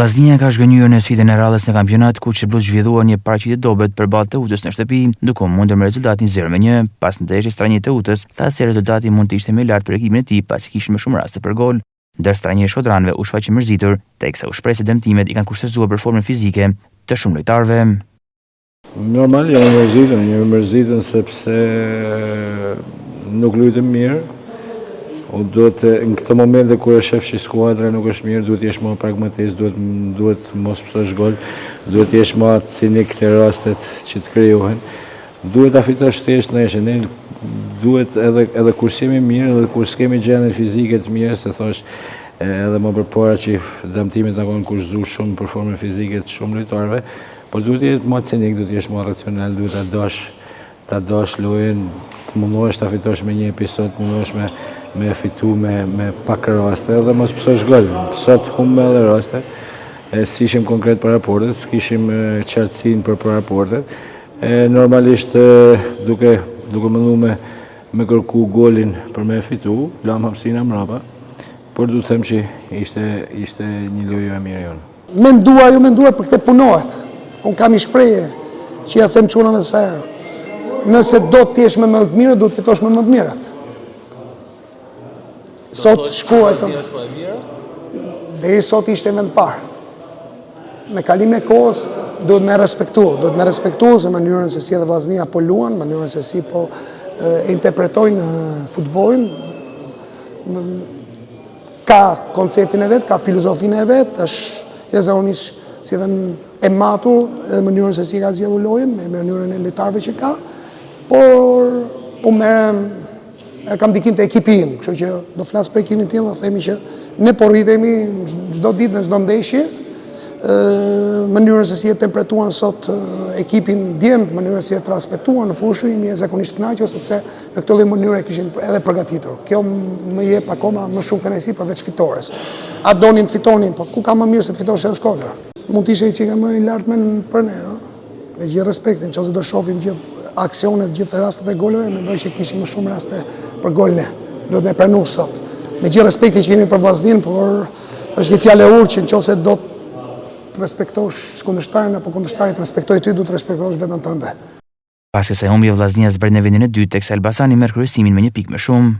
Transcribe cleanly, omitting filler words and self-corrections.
Vllaznia ka zhgënjur në sfidën e radhës në kampionat, ku Çeblut zhvilluar një paraqitje dobët përballë Teutës në shtëpi, duke mundur me rezultatin 0-1. Pas ndeshjes trajneri i Teutës tha se rezultati mund të ishte më i lartë për ekipin e tij, pasi kishin më shumë raste për gol, ndërsa trajneri i shkodranëve u shfaqi mërzitur, teksa u shpreh se dëmtimet i kanë kushtëzuar performën fizike të shumë lojtarëve. Normal, jam mërzitur sepse nuk luajtëm mirë. Duhet në këtë momente kur e shef që skuadra nuk është mirë, duhet jesh më pragmatist, duhet mos pësosh gol, duhet jesh më cinik të rastet që të krijohen. Duhet ta fitosh thjesht nesër, duhet edhe kur jemi mirë, edhe kur s'kemi gjendje fizike të mirë, se thosh edhe më përpara që dëmtimet na kanë kushtuar shumë performën fizike të shumë lojtarëve, por duhet jesh më cinik, duhet jesh më racional, duhet ta dosh lojën, të mundohesh ta fitosh me një episod, mundohesh me fitu me pak raste edhe mos pësosh gol. Sot humbë edhe raste, si ishim konkret për raportet, s'kishim qartësinë për raportet. Normalisht duke mëndu me kërku golin për me fitu, lam hapësina mrapa, por du të them që ishte një lojë e mirë jonë. Menduar për këtë punohet. Unë kam i shpreje që ja them çunave sa herë. Nëse do të jesh me më të mirë, do të fitosh me më të mirët. Sot shkuaj deri sot ishte vend parë. Me kalimin e kohës duhet me respektu se mënyrën se si edhe vllaznia po luan, mënyrën se si po interpretojnë futbollin. Ka konceptin e vet, ka filozofinë e vet, është jashtëzakonisht si dhe e matur edhe mënyrën se si ka zgjedhur lojën, me mënyrën e lojtarëve që ka, por unë merrem kam dikim të ekipi im, kështu që do flas për ekipin tim dhe themi që ne po rritemi çdo ditë në çdo ndeshje, mënyrën se si e temperatuan sot ekipin djemt, mënyrën se si e transmetuan në fushën, jemi zakonisht kënaqur sepse në këtë lloj mënyre kishin edhe përgatitur. Kjo më jep akoma më shumë kënaqësi përveç fitores. A donin të fitonin, po ku ka më mirë se të fitosh edhe Shkodra? Mund të ishte që më i lartë për ne, me gjithë respektin, nëse do shohim gjithë aksionet, gjithë rastet e goleve, mendoj që kishim më shumë raste për gol ne. Duhet me pranu sot. Me gjithë respektin që kemi për vllaznin, por është një fjalë e urtë që nëse do të respektosh kundërshtarin apo kundërshtari të respektojë ty, duhet të respektosh veten tënde. Pas kësaj humbje vllaznia zbret në vendin e dytë, teksa Elbasani merr kryesimin me 1 pikë më shumë.